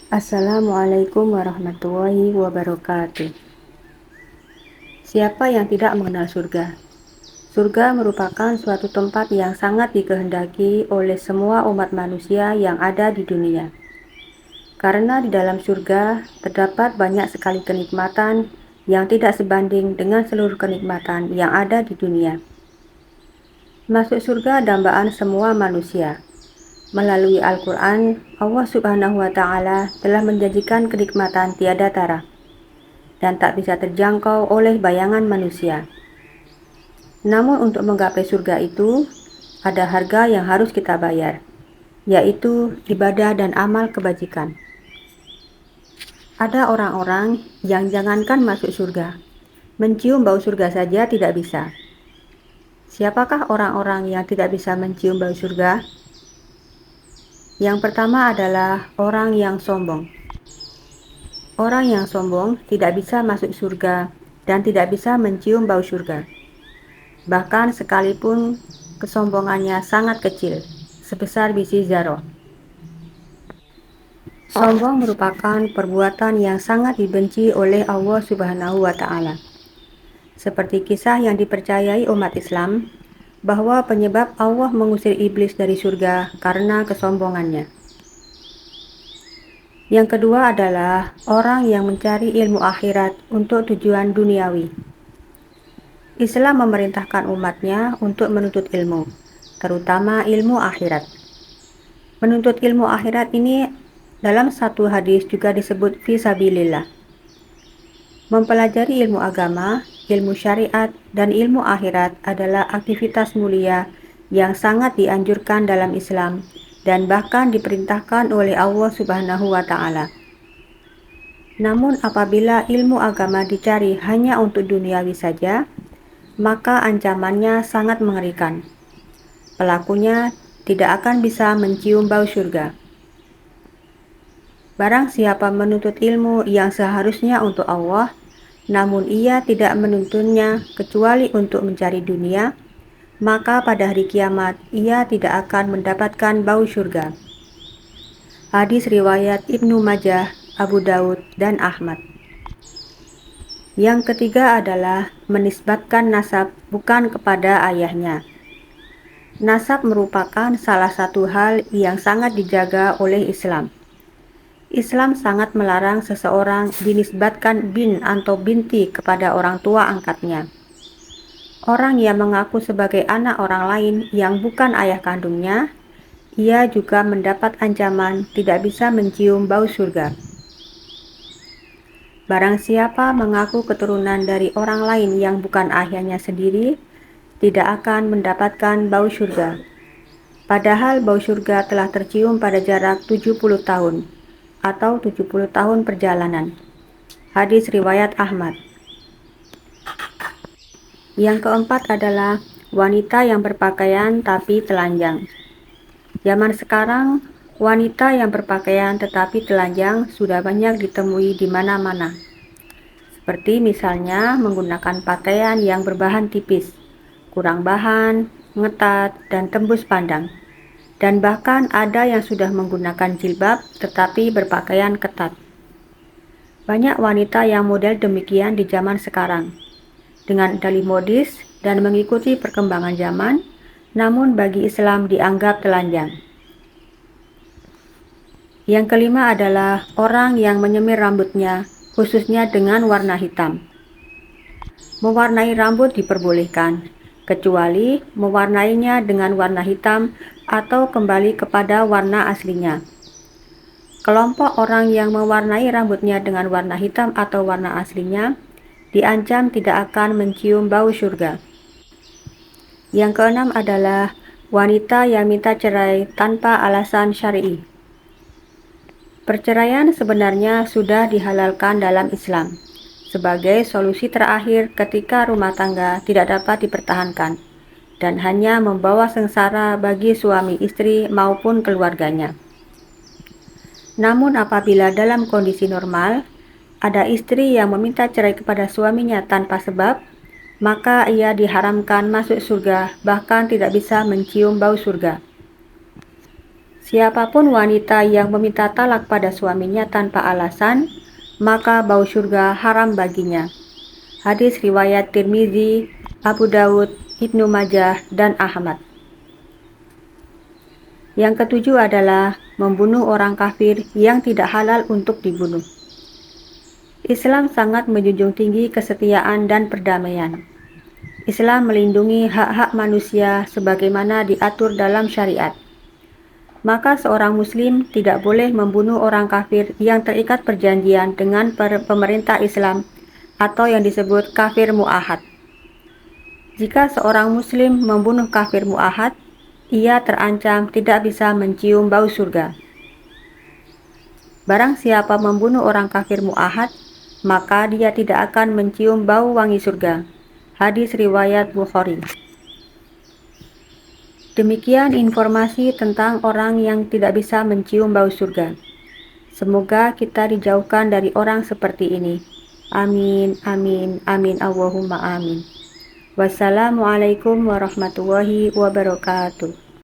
Assalamualaikum warahmatullahi wabarakatuh. Siapa yang tidak mengenal surga? Surga merupakan suatu tempat yang sangat dikehendaki oleh semua umat manusia yang ada di dunia. Karena di dalam surga terdapat banyak sekali kenikmatan yang tidak sebanding dengan seluruh kenikmatan yang ada di dunia. Masuk surga dambaan semua manusia. Melalui Al-Quran, Allah Subhanahu wa Ta'ala telah menjanjikan kenikmatan tiada tara dan tak bisa terjangkau oleh bayangan manusia. Namun untuk menggapai surga itu, ada harga yang harus kita bayar, yaitu ibadah dan amal kebajikan. Ada orang-orang yang jangankan masuk surga, mencium bau surga saja tidak bisa. Siapakah orang-orang yang tidak bisa mencium bau surga? Yang pertama adalah orang yang sombong. Orang yang sombong tidak bisa masuk surga dan tidak bisa mencium bau surga. Bahkan sekalipun kesombongannya sangat kecil, sebesar biji zarah. Sombong merupakan perbuatan yang sangat dibenci oleh Allah Subhanahu wa Ta'ala. Seperti kisah yang dipercayai umat Islam, bahwa penyebab Allah mengusir iblis dari surga karena kesombongannya. Yang kedua adalah orang yang mencari ilmu akhirat untuk tujuan duniawi. Islam memerintahkan umatnya untuk menuntut ilmu, terutama ilmu akhirat. Menuntut ilmu akhirat ini dalam satu hadis juga disebut fisabilillah. Mempelajari ilmu agama, ilmu syariat, dan ilmu akhirat adalah aktivitas mulia yang sangat dianjurkan dalam Islam dan bahkan diperintahkan oleh Allah Subhanahu wa Ta'ala. Namun apabila ilmu agama dicari hanya untuk duniawi saja, maka ancamannya sangat mengerikan. Pelakunya tidak akan bisa mencium bau surga. Barang siapa menuntut ilmu yang seharusnya untuk Allah, namun ia tidak menuntutnya kecuali untuk mencari dunia, maka pada hari kiamat ia tidak akan mendapatkan bau surga. Hadis riwayat Ibnu Majah, Abu Daud, dan Ahmad. Yang ketiga adalah menisbatkan nasab bukan kepada ayahnya. Nasab merupakan salah satu hal yang sangat dijaga oleh Islam. Islam sangat melarang seseorang dinisbatkan bin atau binti kepada orang tua angkatnya. Orang yang mengaku sebagai anak orang lain yang bukan ayah kandungnya, ia juga mendapat ancaman tidak bisa mencium bau surga. Barang siapa mengaku keturunan dari orang lain yang bukan ayahnya sendiri, tidak akan mendapatkan bau surga. Padahal bau surga telah tercium pada jarak 70 tahun atau 70 tahun perjalanan. Hadis riwayat Ahmad. Yang keempat adalah wanita yang berpakaian tapi telanjang. Zaman sekarang, wanita yang berpakaian tetapi telanjang sudah banyak ditemui di mana-mana. Seperti misalnya menggunakan pakaian yang berbahan tipis, kurang bahan, ngetat, dan tembus pandang. Dan bahkan ada yang sudah menggunakan jilbab tetapi berpakaian ketat. Banyak wanita yang model demikian di zaman sekarang. Dengan dalih modis dan mengikuti perkembangan zaman, namun bagi Islam dianggap telanjang. Yang kelima adalah orang yang menyemir rambutnya, khususnya dengan warna hitam. Mewarnai rambut diperbolehkan, kecuali mewarnainya dengan warna hitam atau kembali kepada warna aslinya. Kelompok orang yang mewarnai rambutnya dengan warna hitam atau warna aslinya diancam tidak akan mencium bau surga. Yang keenam adalah wanita yang minta cerai tanpa alasan syar'i. Perceraian sebenarnya sudah dihalalkan dalam Islam sebagai solusi terakhir ketika rumah tangga tidak dapat dipertahankan dan hanya membawa sengsara bagi suami istri maupun keluarganya. Namun apabila dalam kondisi normal, ada istri yang meminta cerai kepada suaminya tanpa sebab, maka ia diharamkan masuk surga, bahkan tidak bisa mencium bau surga. Siapapun wanita yang meminta talak pada suaminya tanpa alasan, maka bau surga haram baginya. Hadis riwayat Tirmizi, Abu Dawud, Ibnu Majah, dan Ahmad. Yang ketujuh adalah membunuh orang kafir yang tidak halal untuk dibunuh. Islam sangat menjunjung tinggi kesetiaan dan perdamaian. Islam melindungi hak-hak manusia sebagaimana diatur dalam syariat. Maka seorang muslim tidak boleh membunuh orang kafir yang terikat perjanjian dengan pemerintah Islam atau yang disebut kafir mu'ahad. Jika seorang muslim membunuh kafir mu'ahad, ia terancam tidak bisa mencium bau surga. Barang siapa membunuh orang kafir mu'ahad, maka dia tidak akan mencium bau wangi surga. Hadis riwayat Bukhari. Demikian informasi tentang orang yang tidak bisa mencium bau surga. Semoga kita dijauhkan dari orang seperti ini. Amin, amin, amin, Allahumma amin. Wassalamualaikum warahmatullahi wabarakatuh.